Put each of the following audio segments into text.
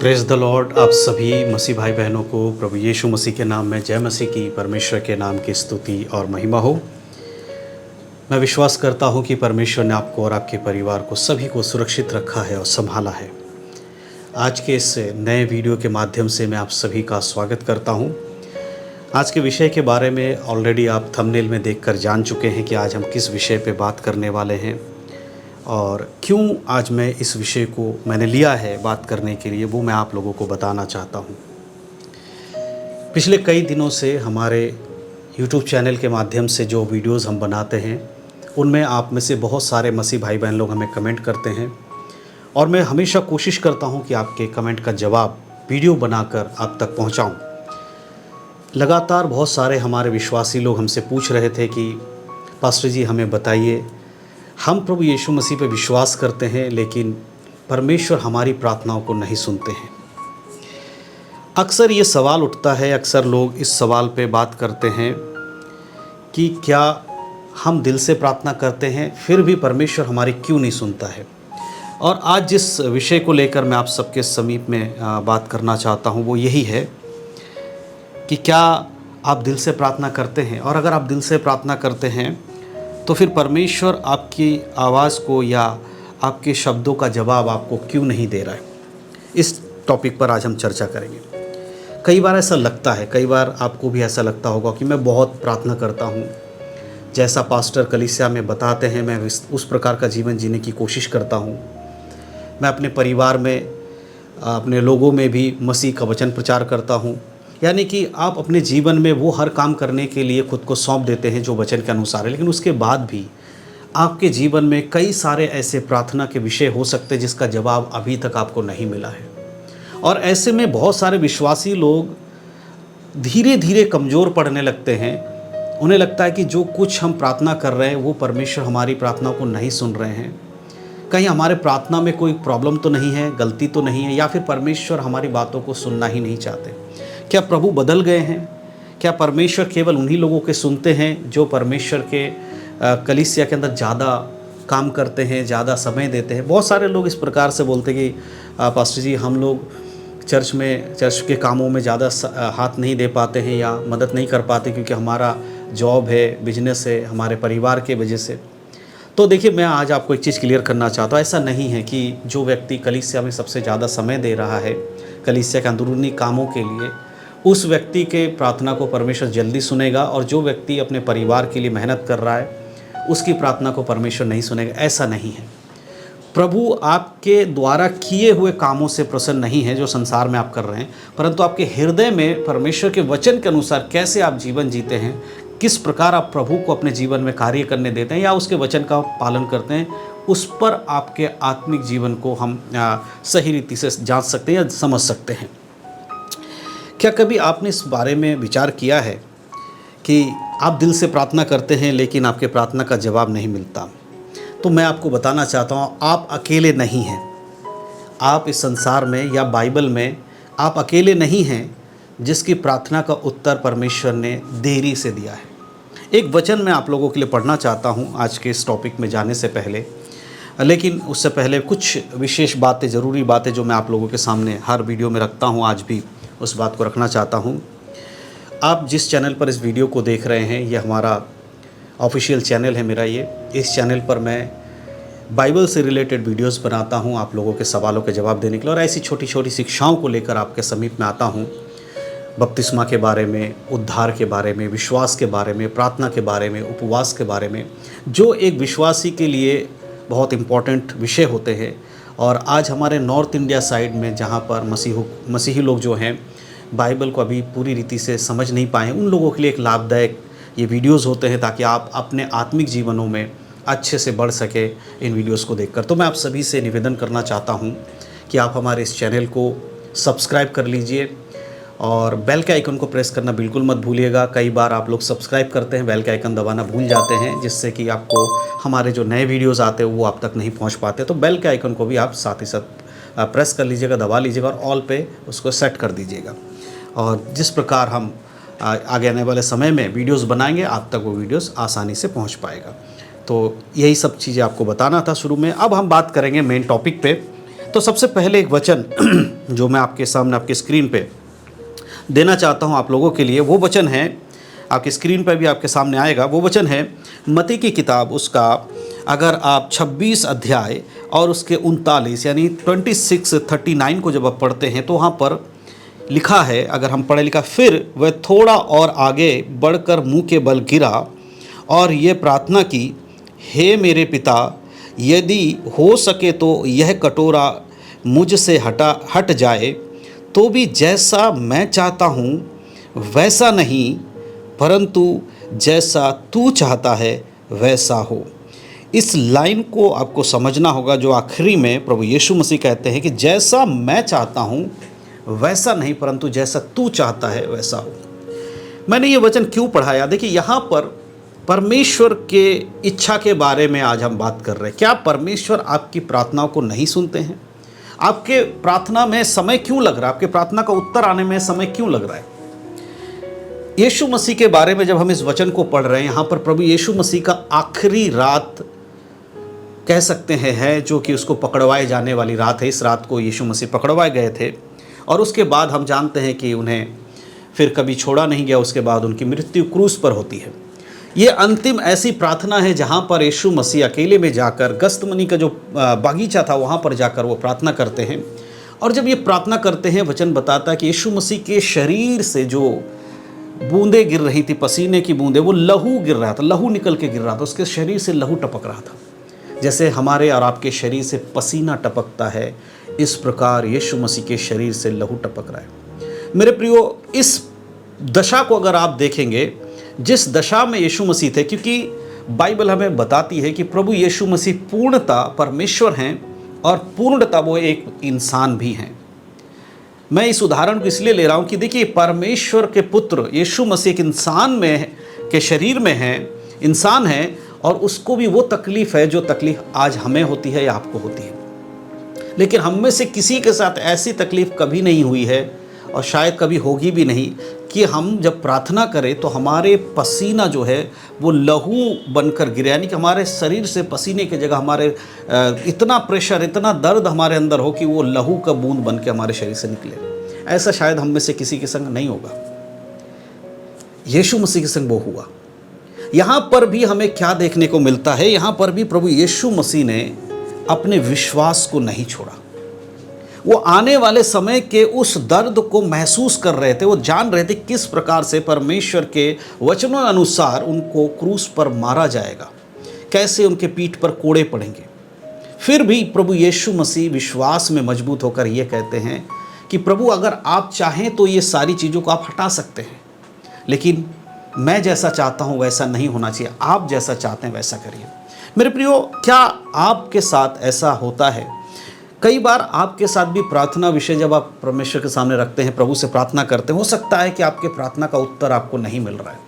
Praise the Lord. आप सभी मसीह भाई बहनों को प्रभु यीशु मसीह के नाम में जय मसीह की, परमेश्वर के नाम की स्तुति और महिमा हो। मैं विश्वास करता हूँ कि परमेश्वर ने आपको और आपके परिवार को सभी को सुरक्षित रखा है और संभाला है। आज के इस नए वीडियो के माध्यम से मैं आप सभी का स्वागत करता हूँ। आज के विषय के बारे में ऑलरेडी आप थंबनेल में देखकर जान चुके हैं कि आज हम किस विषय पे बात करने वाले हैं और क्यों आज मैं इस विषय को मैंने लिया है बात करने के लिए, वो मैं आप लोगों को बताना चाहता हूँ। पिछले कई दिनों से हमारे YouTube चैनल के माध्यम से जो वीडियोस हम बनाते हैं उनमें आप में से बहुत सारे मसीह भाई बहन लोग हमें कमेंट करते हैं और मैं हमेशा कोशिश करता हूँ कि आपके कमेंट का जवाब वीडियो बनाकर आप तक पहुँचाऊँ। लगातार बहुत सारे हमारे विश्वासी लोग हमसे पूछ रहे थे कि पास्टर जी हमें बताइए, हम प्रभु यीशु मसीह पे विश्वास करते हैं लेकिन परमेश्वर हमारी प्रार्थनाओं को नहीं सुनते हैं। अक्सर ये सवाल उठता है, अक्सर लोग इस सवाल पे बात करते हैं कि क्या हम दिल से प्रार्थना करते हैं फिर भी परमेश्वर हमारी क्यों नहीं सुनता है। और आज जिस विषय को लेकर मैं आप सबके समीप में बात करना चाहता हूँ वो यही है कि क्या आप दिल से प्रार्थना करते हैं, और अगर आप दिल से प्रार्थना करते हैं तो फिर परमेश्वर आपकी आवाज़ को या आपके शब्दों का जवाब आपको क्यों नहीं दे रहा है। इस टॉपिक पर आज हम चर्चा करेंगे। कई बार ऐसा लगता है, कई बार आपको भी ऐसा लगता होगा कि मैं बहुत प्रार्थना करता हूँ, जैसा पास्टर कलीसिया में बताते हैं मैं उस प्रकार का जीवन जीने की कोशिश करता हूँ। मैं अपने परिवार में, अपने लोगों में भी मसीह का वचन प्रचार करता हूँ। यानी कि आप अपने जीवन में वो हर काम करने के लिए खुद को सौंप देते हैं जो वचन के अनुसार है, लेकिन उसके बाद भी आपके जीवन में कई सारे ऐसे प्रार्थना के विषय हो सकते हैं जिसका जवाब अभी तक आपको नहीं मिला है। और ऐसे में बहुत सारे विश्वासी लोग धीरे धीरे कमज़ोर पड़ने लगते हैं। उन्हें लगता है कि जो कुछ हम प्रार्थना कर रहे हैं वो परमेश्वर हमारी प्रार्थना को नहीं सुन रहे हैं। कहीं हमारे प्रार्थना में कोई प्रॉब्लम तो नहीं है, गलती तो नहीं है, या फिर परमेश्वर हमारी बातों को सुनना ही नहीं चाहते। क्या प्रभु बदल गए हैं? क्या परमेश्वर केवल उन्हीं लोगों के सुनते हैं जो परमेश्वर के कलीसिया के अंदर ज़्यादा काम करते हैं, ज़्यादा समय देते हैं? बहुत सारे लोग इस प्रकार से बोलते हैं कि पास्टर जी हम लोग चर्च के कामों में ज़्यादा हाथ नहीं दे पाते हैं या मदद नहीं कर पाते क्योंकि हमारा जॉब है, बिजनेस है, हमारे परिवार के वजह से। तो देखिए, मैं आज आपको एक चीज़ क्लियर करना चाहता हूँ। ऐसा नहीं है कि जो व्यक्ति कलीसिया में सबसे ज़्यादा समय दे रहा है कलीसिया के अंदरूनी कामों के लिए, उस व्यक्ति के प्रार्थना को परमेश्वर जल्दी सुनेगा, और जो व्यक्ति अपने परिवार के लिए मेहनत कर रहा है उसकी प्रार्थना को परमेश्वर नहीं सुनेगा। ऐसा नहीं है। प्रभु आपके द्वारा किए हुए कामों से प्रसन्न नहीं है जो संसार में आप कर रहे हैं, परंतु आपके हृदय में परमेश्वर के वचन के अनुसार कैसे आप जीवन जीते हैं, किस प्रकार आप प्रभु को अपने जीवन में कार्य करने देते हैं या उसके वचन का पालन करते हैं, उस पर आपके आत्मिक जीवन को हम सही रीति से जांच सकते हैं या समझ सकते हैं। क्या कभी आपने इस बारे में विचार किया है कि आप दिल से प्रार्थना करते हैं लेकिन आपके प्रार्थना का जवाब नहीं मिलता? तो मैं आपको बताना चाहता हूँ, आप अकेले नहीं हैं। आप इस संसार में या बाइबल में आप अकेले नहीं हैं जिसकी प्रार्थना का उत्तर परमेश्वर ने देरी से दिया है। एक वचन मैं आप लोगों के लिए पढ़ना चाहता हूँ आज के इस टॉपिक में जाने से पहले, लेकिन उससे पहले कुछ विशेष बातें, ज़रूरी बातें जो मैं आप लोगों के सामने हर वीडियो में रखता हूँ, आज भी उस बात को रखना चाहता हूँ। आप जिस चैनल पर इस वीडियो को देख रहे हैं, ये हमारा ऑफिशियल चैनल है मेरा। इस चैनल पर मैं बाइबल से रिलेटेड वीडियोस बनाता हूँ आप लोगों के सवालों के जवाब देने के लिए, और ऐसी छोटी छोटी शिक्षाओं को लेकर आपके समीप में आता हूँ। बपतिस्मा के बारे में, उद्धार के बारे में, विश्वास के बारे में, प्रार्थना के बारे में, उपवास के बारे में, जो एक विश्वासी के लिए बहुत इम्पॉर्टेंट विषय होते हैं। और आज हमारे नॉर्थ इंडिया साइड में जहाँ पर मसीही लोग जो हैं बाइबल को अभी पूरी रीति से समझ नहीं पाए हैं, उन लोगों के लिए एक लाभदायक ये वीडियोस होते हैं ताकि आप अपने आत्मिक जीवनों में अच्छे से बढ़ सके इन वीडियोस को देखकर। तो मैं आप सभी से निवेदन करना चाहता हूँ कि आप हमारे इस चैनल को सब्सक्राइब कर लीजिए और बेल के आइकन को प्रेस करना बिल्कुल मत भूलिएगा। कई बार आप लोग सब्सक्राइब करते हैं, बेल के आइकन दबाना भूल जाते हैं, जिससे कि आपको हमारे जो नए वीडियोस आते हैं वो आप तक नहीं पहुंच पाते। तो बेल के आइकन को भी आप साथ ही साथ प्रेस कर लीजिएगा, दबा लीजिएगा और ऑल पे उसको सेट कर दीजिएगा। और जिस प्रकार हम आगे आने वाले समय में वीडियोस बनाएंगे, आप तक वो वीडियोस आसानी से पहुंच पाएगा। तो यही सब चीज़ें आपको बताना था शुरू में। अब हम बात करेंगे मेन टॉपिक पे। तो सबसे पहले एक वचन जो मैं आपके सामने आपके स्क्रीन पे देना चाहता हूँ आप लोगों के लिए, वो वचन है, आपकी स्क्रीन पर भी आपके सामने आएगा। वो वचन है मत्ती की किताब, उसका अगर आप 26 अध्याय और उसके 39 यानी 26:39 को जब आप पढ़ते हैं तो वहाँ पर लिखा है, अगर हम पढ़े लिखा, फिर वह थोड़ा और आगे बढ़कर मुंह के बल गिरा और ये प्रार्थना की, हे मेरे पिता, यदि हो सके तो यह कटोरा मुझसे हट जाए, तो भी जैसा मैं चाहता हूँ वैसा नहीं, परंतु जैसा तू चाहता है वैसा हो। इस लाइन को आपको समझना होगा, जो आखिरी में प्रभु यीशु मसीह कहते हैं कि जैसा मैं चाहता हूँ वैसा नहीं, परंतु जैसा तू चाहता है वैसा हो। मैंने ये वचन क्यों पढ़ाया? देखिए, यहाँ पर परमेश्वर के इच्छा के बारे में आज हम बात कर रहे हैं। क्या परमेश्वर आपकी प्रार्थनाओं को नहीं सुनते हैं? आपके प्रार्थना में समय क्यों लग रहा है? आपके प्रार्थना का उत्तर आने में समय क्यों लग रहा है? यीशु मसीह के बारे में जब हम इस वचन को पढ़ रहे हैं, यहाँ पर प्रभु यीशु मसीह का आखिरी रात कह सकते हैं है, जो कि उसको पकड़वाए जाने वाली रात है। इस रात को यीशु मसीह पकड़वाए गए थे और उसके बाद हम जानते हैं कि उन्हें फिर कभी छोड़ा नहीं गया। उसके बाद उनकी मृत्यु क्रूस पर होती है। ये अंतिम ऐसी प्रार्थना है जहाँ पर यीशु मसीह अकेले में जाकर, गस्तमनी का जो बागीचा था वहाँ पर जाकर वो प्रार्थना करते हैं। और जब ये प्रार्थना करते हैं, वचन बताता है कि यीशु मसीह के शरीर से जो बूंदें गिर रही थी, पसीने की बूंदें, वो लहू गिर रहा था, लहू निकल के गिर रहा था, उसके शरीर से लहू टपक रहा था। जैसे हमारे और आपके शरीर से पसीना टपकता है, इस प्रकार यीशु मसीह के शरीर से लहू टपक रहा है। मेरे प्रियो, इस दशा को अगर आप देखेंगे, जिस दशा में यीशु मसीह थे, क्योंकि बाइबल हमें बताती है कि प्रभु यीशु मसीह पूर्णतः परमेश्वर हैं और पूर्णतः वो एक इंसान भी हैं। मैं इस उदाहरण को इसलिए ले रहा हूँ कि देखिए, परमेश्वर के पुत्र यीशु मसीह एक इंसान में के शरीर में है, इंसान है, और उसको भी वो तकलीफ़ है जो तकलीफ़ आज हमें होती है या आपको होती है। लेकिन हम में से किसी के साथ ऐसी तकलीफ़ कभी नहीं हुई है और शायद कभी होगी भी नहीं कि हम जब प्रार्थना करें तो हमारे पसीना जो है वो लहू बनकर गिरे, यानी कि हमारे शरीर से पसीने की जगह हमारे इतना प्रेशर, इतना दर्द हमारे अंदर हो कि वो लहू का बूंद बन के हमारे शरीर से निकले। ऐसा शायद हम में से किसी के संग नहीं होगा। यीशु मसीह के संग वो हुआ। यहाँ पर भी हमें क्या देखने को मिलता है? यहाँ पर भी प्रभु यीशु मसीह ने अपने विश्वास को नहीं छोड़ा। वो आने वाले समय के उस दर्द को महसूस कर रहे थे। वो जान रहे थे किस प्रकार से परमेश्वर के वचनों अनुसार उनको क्रूस पर मारा जाएगा, कैसे उनके पीठ पर कोड़े पड़ेंगे। फिर भी प्रभु यीशु मसीह विश्वास में मजबूत होकर ये कहते हैं कि प्रभु, अगर आप चाहें तो ये सारी चीज़ों को आप हटा सकते हैं, लेकिन मैं जैसा चाहता हूँ वैसा नहीं होना चाहिए, आप जैसा चाहते हैं वैसा करिए। मेरे प्रियो, क्या आपके साथ ऐसा होता है? कई बार आपके साथ भी प्रार्थना विषय जब आप परमेश्वर के सामने रखते हैं, प्रभु से प्रार्थना करते हैं, हो सकता है कि आपके प्रार्थना का उत्तर आपको नहीं मिल रहा है।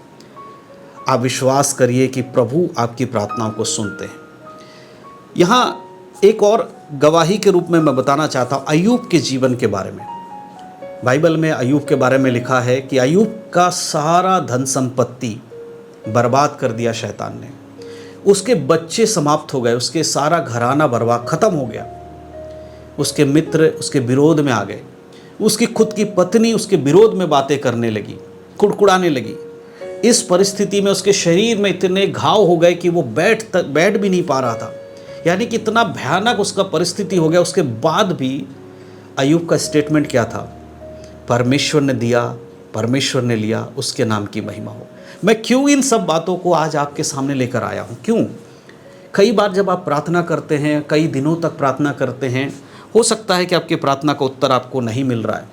आप विश्वास करिए कि प्रभु आपकी प्रार्थनाओं को सुनते हैं। यहाँ एक और गवाही के रूप में मैं बताना चाहता हूँ अय्यूब के जीवन के बारे में। बाइबल में अय्यूब के बारे में लिखा है कि अय्यूब का सारा धन संपत्ति बर्बाद कर दिया शैतान ने। उसके बच्चे समाप्त हो गए, उसके सारा घराना बर्बाद खत्म हो गया। उसके मित्र उसके विरोध में आ गए, उसकी खुद की पत्नी उसके विरोध में बातें करने लगी, कुड़कुड़ाने लगी। इस परिस्थिति में उसके शरीर में इतने घाव हो गए कि वो बैठ भी नहीं पा रहा था, यानी कि इतना भयानक उसका परिस्थिति हो गया। उसके बाद भी अय्यूब का स्टेटमेंट क्या था? परमेश्वर ने दिया, परमेश्वर ने लिया, उसके नाम की महिमा हो। मैं क्यों इन सब बातों को आज आपके सामने लेकर आया हूँ? क्यों? कई बार जब आप प्रार्थना करते हैं, कई दिनों तक प्रार्थना करते हैं, हो सकता है कि आपकी प्रार्थना का उत्तर आपको नहीं मिल रहा है,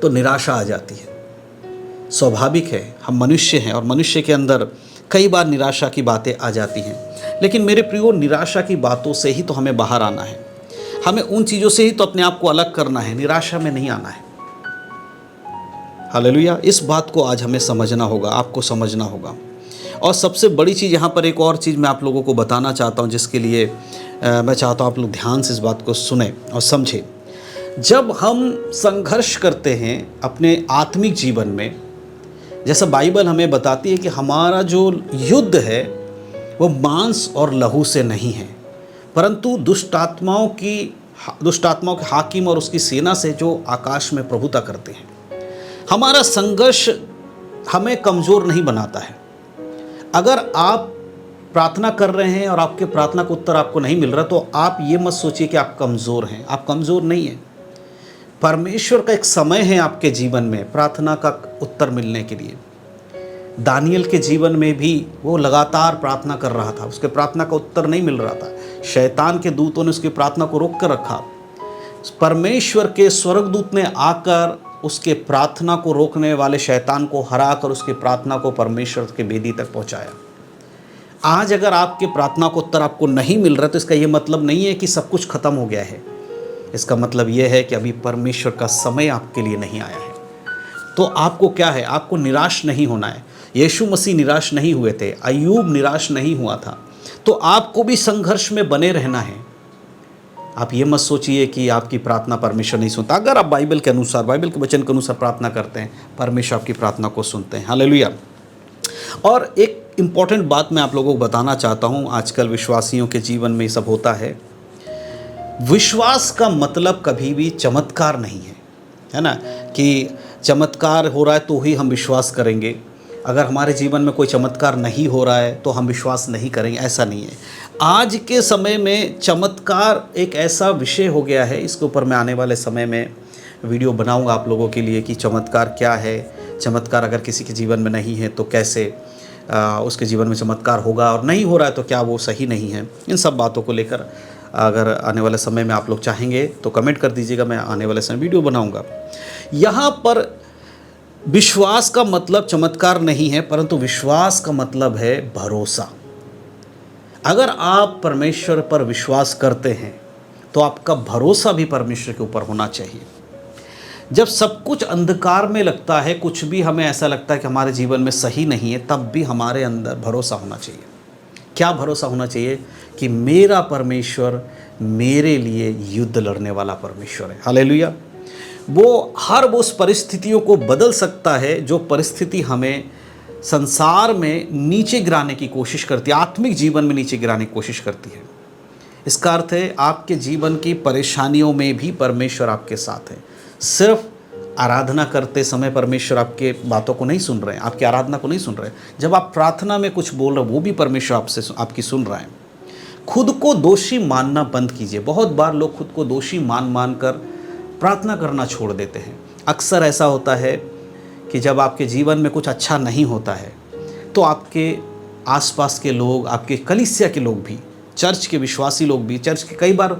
तो निराशा आ जाती है। स्वाभाविक है, हम मनुष्य हैं और मनुष्य के अंदर कई बार निराशा की बातें आ जाती हैं। लेकिन मेरे प्रियो, निराशा की बातों से ही तो हमें बाहर आना है, हमें उन चीज़ों से ही तो अपने आप को अलग करना है, निराशा में नहीं आना है। हालेलुया। इस बात को आज हमें समझना होगा, आपको समझना होगा। और सबसे बड़ी चीज़ यहाँ पर एक और चीज़ मैं आप लोगों को बताना चाहता हूँ, जिसके लिए मैं चाहता हूँ आप लोग ध्यान से इस बात को सुने और समझें। जब हम संघर्ष करते हैं अपने आत्मिक जीवन में, जैसा बाइबल हमें बताती है कि हमारा जो युद्ध है वो मांस और लहू से नहीं है, परंतु दुष्ट आत्माओं की दुष्ट आत्माओं के हाकिम और उसकी सेना से जो आकाश में प्रभुता करते हैं। हमारा संघर्ष हमें कमज़ोर नहीं बनाता है। अगर आप प्रार्थना कर रहे हैं और आपके प्रार्थना का उत्तर आपको नहीं मिल रहा, तो आप ये मत सोचिए कि आप कमज़ोर हैं। आप कमज़ोर नहीं हैं। परमेश्वर का एक समय है आपके जीवन में प्रार्थना का उत्तर मिलने के लिए। दानियल के जीवन में भी वो लगातार प्रार्थना कर रहा था, उसके प्रार्थना का उत्तर नहीं मिल रहा था। शैतान के दूतों ने उसकी प्रार्थना को रोक कर रखा। परमेश्वर के स्वर्गदूत ने आकर उसके प्रार्थना को रोकने वाले शैतान को हरा कर उसकी प्रार्थना को परमेश्वर के वेदी तक पहुंचाया। आज अगर आपके प्रार्थना को उत्तर आपको नहीं मिल रहा, तो इसका ये मतलब नहीं है कि सब कुछ खत्म हो गया है। इसका मतलब यह है कि अभी परमेश्वर का समय आपके लिए नहीं आया है। तो आपको क्या है, आपको निराश नहीं होना है। यीशु मसीह निराश नहीं हुए थे, अय्यूब निराश नहीं हुआ था। तो आपको भी संघर्ष में बने रहना है। आप ये मत सोचिए कि आपकी प्रार्थना परमेश्वर नहीं सुनता। अगर आप बाइबल के अनुसार, बाइबल के वचन के अनुसार प्रार्थना करते हैं, परमेश्वर आपकी प्रार्थना को सुनते हैं। हालेलुया। और एक इम्पॉर्टेंट बात मैं आप लोगों को बताना चाहता हूँ। आजकल विश्वासियों के जीवन में ये सब होता है। विश्वास का मतलब कभी भी चमत्कार नहीं है ना, कि चमत्कार हो रहा है तो ही हम विश्वास करेंगे। अगर हमारे जीवन में कोई चमत्कार नहीं हो रहा है तो हम विश्वास नहीं करेंगे, ऐसा नहीं है। आज के समय में चमत्कार एक ऐसा विषय हो गया है, इसके ऊपर मैं आने वाले समय में वीडियो बनाऊंगा आप लोगों के लिए कि चमत्कार क्या है। चमत्कार अगर किसी के जीवन में नहीं है तो कैसे उसके जीवन में चमत्कार होगा, और नहीं हो रहा है तो क्या वो सही नहीं है। इन सब बातों को लेकर अगर आने वाले समय में आप लोग चाहेंगे तो कमेंट कर दीजिएगा, मैं आने वाले समय वीडियो बनाऊंगा। यहाँ पर विश्वास का मतलब चमत्कार नहीं है, परंतु विश्वास का मतलब है भरोसा। अगर आप परमेश्वर पर विश्वास करते हैं तो आपका भरोसा भी परमेश्वर के ऊपर होना चाहिए। जब सब कुछ अंधकार में लगता है, कुछ भी हमें ऐसा लगता है कि हमारे जीवन में सही नहीं है, तब भी हमारे अंदर भरोसा होना चाहिए। क्या भरोसा होना चाहिए? कि मेरा परमेश्वर मेरे लिए युद्ध लड़ने वाला परमेश्वर है। हालेलुया। वो हर उस परिस्थितियों को बदल सकता है जो परिस्थिति हमें संसार में नीचे गिराने की कोशिश करती है, आत्मिक जीवन में नीचे गिराने की कोशिश करती है। इसका अर्थ है आपके जीवन की परेशानियों में भी परमेश्वर आपके साथ है। सिर्फ आराधना करते समय परमेश्वर आपके बातों को नहीं सुन रहे हैं, आपकी आराधना को नहीं सुन रहे हैं। जब आप प्रार्थना में कुछ बोल रहे हैं, वो भी परमेश्वर आपसे आपकी सुन रहा है। खुद को दोषी मानना बंद कीजिए। बहुत बार लोग खुद को दोषी मान कर प्रार्थना करना छोड़ देते हैं। अक्सर ऐसा होता है कि जब आपके जीवन में कुछ अच्छा नहीं होता है तो आपके आसपास के लोग, आपके कलीसिया के लोग भी, चर्च के विश्वासी लोग भी, चर्च के कई बार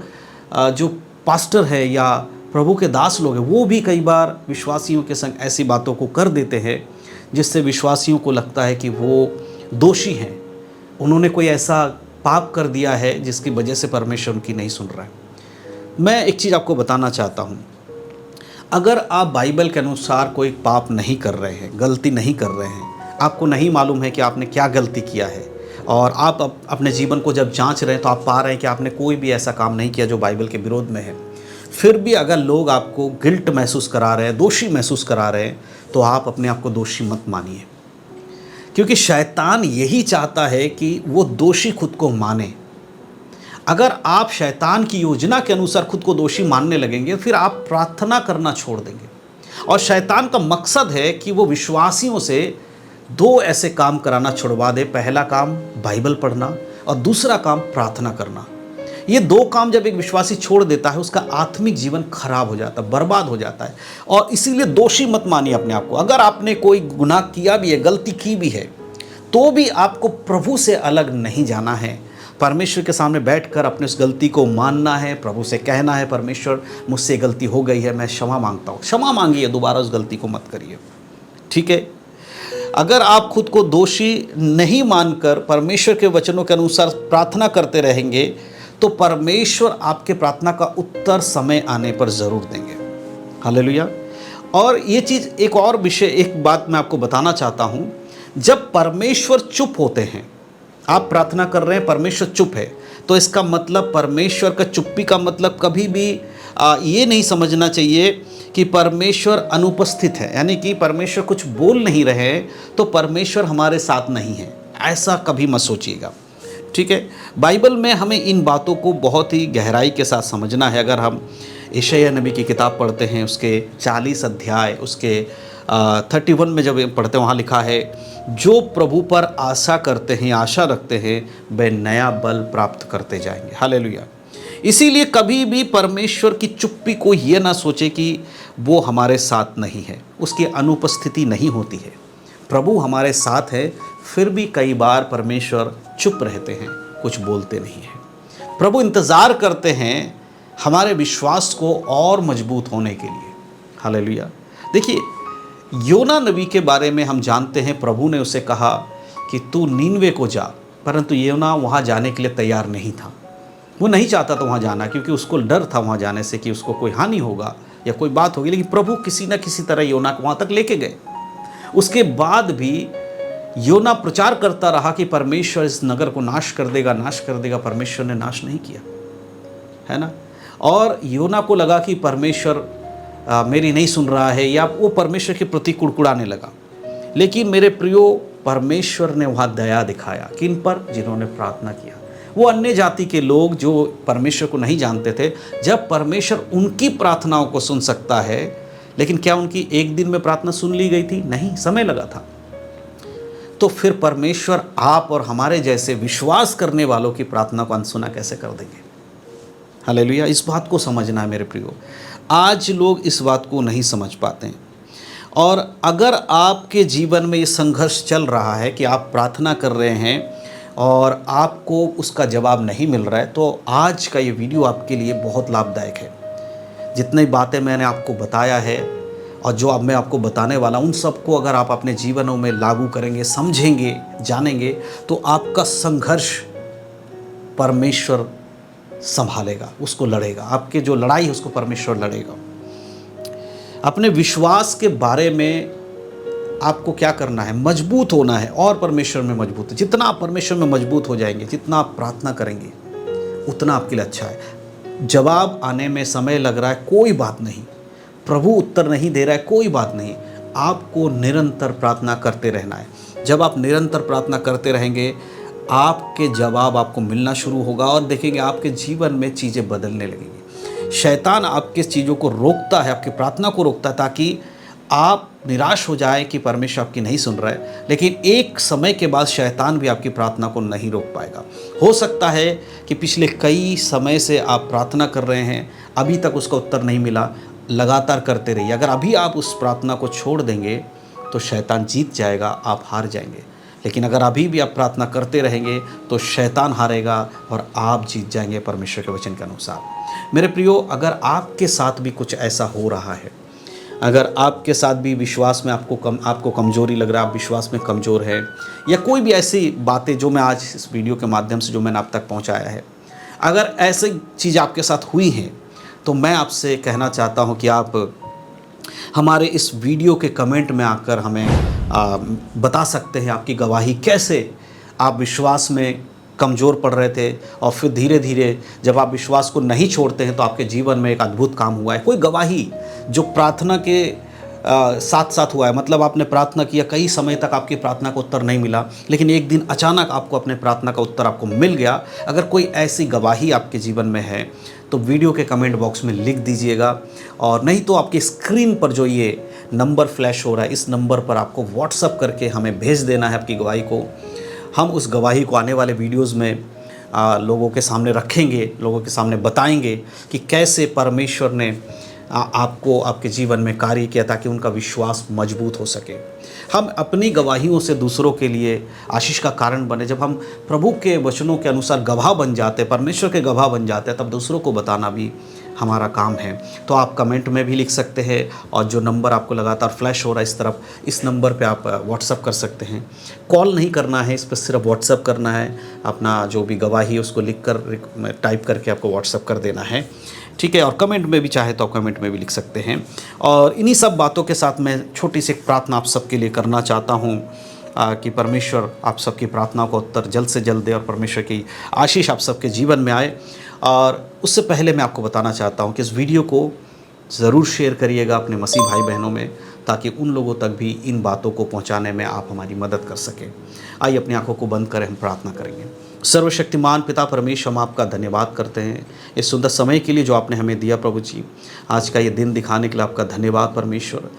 जो पास्टर है या प्रभु के दास लोग हैं, वो भी कई बार विश्वासियों के संग ऐसी बातों को कर देते हैं जिससे विश्वासियों को लगता है कि वो दोषी हैं, उन्होंने कोई ऐसा पाप कर दिया है जिसकी वजह से परमेश्वर उनकी नहीं सुन रहा है। मैं एक चीज़ आपको बताना चाहता हूँ। अगर आप बाइबल के अनुसार कोई पाप नहीं कर रहे हैं, गलती नहीं कर रहे हैं, आपको नहीं मालूम है कि आपने क्या गलती किया है, और आप अपने जीवन को जब जांच रहे हैं तो आप पा रहे हैं कि आपने कोई भी ऐसा काम नहीं किया जो बाइबल के विरोध में है, फिर भी अगर लोग आपको गिल्ट महसूस करा रहे हैं, दोषी महसूस करा रहे हैं, तो आप अपने आप को दोषी मत मानिए। क्योंकि शैतान यही चाहता है कि वो दोषी खुद को माने। अगर आप शैतान की योजना के अनुसार खुद को दोषी मानने लगेंगे, फिर आप प्रार्थना करना छोड़ देंगे। और शैतान का मकसद है कि वो विश्वासियों से दो ऐसे काम कराना छुड़वा दे। पहला काम बाइबल पढ़ना और दूसरा काम प्रार्थना करना। ये दो काम जब एक विश्वासी छोड़ देता है, उसका आत्मिक जीवन खराब हो जाता है, बर्बाद हो जाता है। और इसीलिए दोषी मत मानिए अपने आप को। अगर आपने कोई गुनाह किया भी है, गलती की भी है, तो भी आपको प्रभु से अलग नहीं जाना है। परमेश्वर के सामने बैठकर अपने उस गलती को मानना है, प्रभु से कहना है, परमेश्वर मुझसे गलती हो गई है, मैं क्षमा मांगता हूँ। क्षमा मांगिए, दोबारा उस गलती को मत करिए। ठीक है। अगर आप खुद को दोषी नहीं मानकर परमेश्वर के वचनों के अनुसार प्रार्थना करते रहेंगे, तो परमेश्वर आपके प्रार्थना का उत्तर समय आने पर ज़रूर देंगे। हालेलुया। और ये चीज़, एक और विषय, एक बात मैं आपको बताना चाहता हूँ। जब परमेश्वर चुप होते हैं, आप प्रार्थना कर रहे हैं, परमेश्वर चुप है, तो इसका मतलब, परमेश्वर का चुप्पी का मतलब कभी भी ये नहीं समझना चाहिए कि परमेश्वर अनुपस्थित है, यानी कि परमेश्वर कुछ बोल नहीं रहे हैं तो परमेश्वर हमारे साथ नहीं है। ऐसा कभी मत सोचिएगा। ठीक है, बाइबल में हमें इन बातों को बहुत ही गहराई के साथ समझना है। अगर हम यशायाह नबी की किताब पढ़ते हैं, उसके 40 अध्याय, उसके 31 में जब पढ़ते हैं, वहाँ लिखा है, जो प्रभु पर आशा करते हैं, आशा रखते हैं, वे नया बल प्राप्त करते जाएंगे। हालेलुया। इसीलिए कभी भी परमेश्वर की चुप्पी को ये ना सोचे कि वो हमारे साथ नहीं है, उसकी अनुपस्थिति नहीं होती है। प्रभु हमारे साथ है, फिर भी कई बार परमेश्वर चुप रहते हैं, कुछ बोलते नहीं हैं। प्रभु इंतज़ार करते हैं हमारे विश्वास को और मजबूत होने के लिए। हालेलुया। देखिए, योना नबी के बारे में हम जानते हैं, प्रभु ने उसे कहा कि तू नीनवे को जा, परंतु योना वहाँ जाने के लिए तैयार नहीं था। वो नहीं चाहता था वहाँ जाना, क्योंकि उसको डर था वहाँ जाने से कि उसको कोई हानि होगा या कोई बात होगी। लेकिन प्रभु किसी न किसी तरह योना को वहाँ तक लेके गए। उसके बाद भी योना प्रचार करता रहा कि परमेश्वर इस नगर को नाश कर देगा, नाश कर देगा। परमेश्वर ने नाश नहीं किया, है ना। और योना को लगा कि परमेश्वर मेरी नहीं सुन रहा है, या वो परमेश्वर के प्रति कुड़कुड़ाने लगा। लेकिन मेरे प्रियो, परमेश्वर ने वहाँ दया दिखाया। किन पर? जिन्होंने प्रार्थना किया। वो अन्य जाति के लोग जो परमेश्वर को नहीं जानते थे, जब परमेश्वर उनकी प्रार्थनाओं को सुन सकता है, लेकिन क्या उनकी एक दिन में प्रार्थना सुन ली गई थी? नहीं, समय लगा था। तो फिर परमेश्वर आप और हमारे जैसे विश्वास करने वालों की प्रार्थना को अनसुना कैसे कर देंगे? हालेलुया। इस बात को समझना है मेरे प्रियो। आज लोग इस बात को नहीं समझ पाते हैं। और अगर आपके जीवन में ये संघर्ष चल रहा है कि आप प्रार्थना कर रहे हैं और आपको उसका जवाब नहीं मिल रहा है, तो आज का ये वीडियो आपके लिए बहुत लाभदायक है। जितनी बातें मैंने आपको बताया है और जो अब मैं आपको बताने वाला हूँ, उन सबको अगर आप अपने जीवनों में लागू करेंगे, समझेंगे, जानेंगे, तो आपका संघर्ष परमेश्वर संभालेगा, उसको लड़ेगा। आपके जो लड़ाई है उसको परमेश्वर लड़ेगा। अपने विश्वास के बारे में आपको क्या करना है? मजबूत होना है और परमेश्वर में मजबूत। जितना आप परमेश्वर में मजबूत हो जाएंगे, जितना आप प्रार्थना करेंगे, उतना आपके लिए अच्छा है। जवाब आने में समय लग रहा है, कोई बात नहीं। प्रभु उत्तर नहीं दे रहा है, कोई बात नहीं। आपको निरंतर प्रार्थना करते रहना है। जब आप निरंतर प्रार्थना करते रहेंगे, आपके जवाब आपको मिलना शुरू होगा और देखेंगे आपके जीवन में चीज़ें बदलने लगेंगी। शैतान आपके चीज़ों को रोकता है, आपकी प्रार्थना को रोकता है, ताकि आप निराश हो जाए कि परमेश्वर आपकी नहीं सुन रहा है। लेकिन एक समय के बाद शैतान भी आपकी प्रार्थना को नहीं रोक पाएगा। हो सकता है कि पिछले कई समय से आप प्रार्थना कर रहे हैं, अभी तक उसका उत्तर नहीं मिला। लगातार करते रहिए। अगर अभी आप उस प्रार्थना को छोड़ देंगे तो शैतान जीत जाएगा, आप हार जाएंगे। लेकिन अगर अभी भी आप प्रार्थना करते रहेंगे तो शैतान हारेगा और आप जीत जाएंगे परमेश्वर के वचन के अनुसार। मेरे प्रियो, अगर आपके साथ भी कुछ ऐसा हो रहा है, अगर आपके साथ भी विश्वास में आपको कमज़ोरी लग रहा है, आप विश्वास में कमज़ोर है, या कोई भी ऐसी बातें जो मैं आज इस वीडियो के माध्यम से जो मैंने आप तक पहुंचाया है, अगर ऐसी चीज़ आपके साथ हुई है, तो मैं आपसे कहना चाहता हूं कि आप हमारे इस वीडियो के कमेंट में आकर हमें बता सकते हैं आपकी गवाही, कैसे आप विश्वास में कमज़ोर पड़ रहे थे और फिर धीरे धीरे जब आप विश्वास को नहीं छोड़ते हैं तो आपके जीवन में एक अद्भुत काम हुआ है। कोई गवाही जो प्रार्थना के साथ साथ हुआ है, मतलब आपने प्रार्थना किया, कई समय तक आपकी प्रार्थना का उत्तर नहीं मिला, लेकिन एक दिन अचानक आपको अपने प्रार्थना का उत्तर आपको मिल गया। अगर कोई ऐसी गवाही आपके जीवन में है तो वीडियो के कमेंट बॉक्स में लिख दीजिएगा, और नहीं तो आपकी स्क्रीन पर जो ये नंबर फ्लैश हो रहा है, इस नंबर पर आपको व्हाट्सअप करके हमें भेज देना है आपकी गवाही को। हम उस गवाही को आने वाले वीडियोस में लोगों के सामने रखेंगे, लोगों के सामने बताएंगे कि कैसे परमेश्वर ने आपको आपके जीवन में कार्य किया ताकि उनका विश्वास मजबूत हो सके। हम अपनी गवाहियों से दूसरों के लिए आशीष का कारण बने। जब हम प्रभु के वचनों के अनुसार गवाह बन जाते, परमेश्वर के गवाह बन जाते हैं, तब दूसरों को बताना भी हमारा काम है। तो आप कमेंट में भी लिख सकते हैं, और जो नंबर आपको लगातार फ्लैश हो रहा है इस तरफ, इस नंबर पे आप व्हाट्सअप कर सकते हैं। कॉल नहीं करना है, इस पर सिर्फ व्हाट्सअप करना है। अपना जो भी गवाही है उसको लिख कर टाइप करके आपको व्हाट्सअप कर देना है, ठीक है। और कमेंट में भी चाहे तो आप कमेंट में भी लिख सकते हैं। और इन्हीं सब बातों के साथ मैं छोटी सी प्रार्थना आप सबके लिए करना चाहता हूँ कि परमेश्वर आप सबकी प्रार्थना को उत्तर जल्द से जल्द दे और परमेश्वर की आशीष आप सबके जीवन में आए। और उससे पहले मैं आपको बताना चाहता हूँ कि इस वीडियो को ज़रूर शेयर करिएगा अपने मसीह भाई बहनों में, ताकि उन लोगों तक भी इन बातों को पहुंचाने में आप हमारी मदद कर सकें। आइए अपनी आंखों को बंद करें, हम प्रार्थना करेंगे। सर्वशक्तिमान पिता परमेश्वर, हम आपका धन्यवाद करते हैं इस सुंदर समय के लिए जो आपने हमें दिया प्रभु जी। आज का ये दिन दिखाने के लिए आपका धन्यवाद परमेश्वर।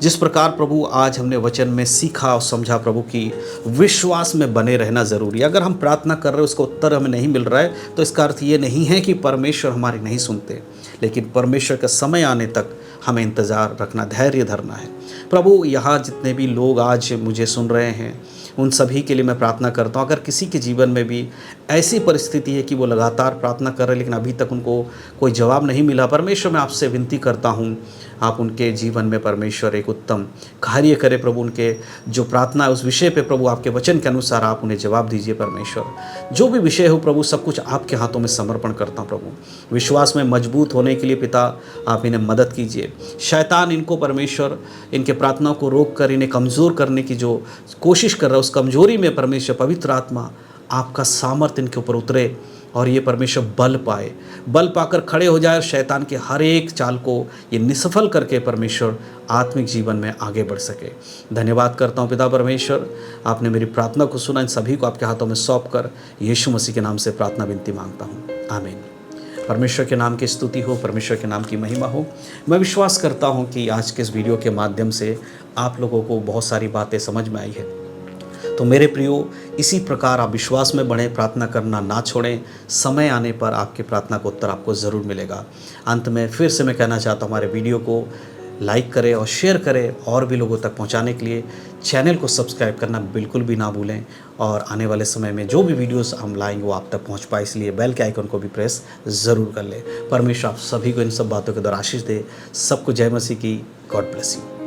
जिस प्रकार प्रभु आज हमने वचन में सीखा और समझा प्रभु की विश्वास में बने रहना ज़रूरी है। अगर हम प्रार्थना कर रहे हैं उसका उत्तर हमें नहीं मिल रहा है तो इसका अर्थ ये नहीं है कि परमेश्वर हमारी नहीं सुनते, लेकिन परमेश्वर का समय आने तक हमें इंतज़ार रखना, धैर्य धरना है। प्रभु यहाँ जितने भी लोग आज मुझे सुन रहे हैं उन सभी के लिए मैं प्रार्थना करता हूँ। अगर किसी के जीवन में भी ऐसी परिस्थिति है कि वो लगातार प्रार्थना कर रहे हैं लेकिन अभी तक उनको कोई जवाब नहीं मिला, परमेश्वर मैं आपसे विनती करता हूँ आप उनके जीवन में परमेश्वर एक उत्तम कार्य करें प्रभु। उनके जो प्रार्थना है उस विषय पे प्रभु आपके वचन के अनुसार आप उन्हें जवाब दीजिए परमेश्वर। जो भी विषय हो प्रभु सब कुछ आपके हाथों में समर्पण करता हूँ प्रभु। विश्वास में मजबूत होने के लिए पिता आप इन्हें मदद कीजिए। शैतान इनको परमेश्वर इनके प्रार्थनाओं को रोक कर इन्हें कमज़ोर करने की जो कोशिश कर रहा है उस कमज़ोरी में परमेश्वर पवित्र आत्मा आपका सामर्थ्य इनके ऊपर उतरे और ये परमेश्वर बल पाए, बल पाकर खड़े हो जाए और शैतान के हर एक चाल को ये निसफल करके परमेश्वर आत्मिक जीवन में आगे बढ़ सके। धन्यवाद करता हूँ पिता परमेश्वर, आपने मेरी प्रार्थना को सुना। इन सभी को आपके हाथों में सौंप कर यीशु मसीह के नाम से प्रार्थना विनती मांगता हूँ, आमीन। परमेश्वर के नाम की स्तुति हो, परमेश्वर के नाम की महिमा हो। मैं विश्वास करता हूँ कि आज के इस वीडियो के माध्यम से आप लोगों को बहुत सारी बातें समझ में आई है। तो मेरे प्रियो, इसी प्रकार आप विश्वास में बढ़ें, प्रार्थना करना ना छोड़ें। समय आने पर आपके प्रार्थना का उत्तर आपको ज़रूर मिलेगा। अंत में फिर से मैं कहना चाहता हूँ हमारे वीडियो को लाइक करें और शेयर करें और भी लोगों तक पहुँचाने के लिए चैनल को सब्सक्राइब करना बिल्कुल भी ना भूलें। और आने वाले समय में जो भी वीडियोस हम लाएंगे वो आप तक पहुँच पाए, इसलिए बेल के आइकन को भी प्रेस ज़रूर कर लें। परमेश्वर आप सभी को इन सब बातों के द्वारा आशीष दे। सबको जय मसीह की। God bless you.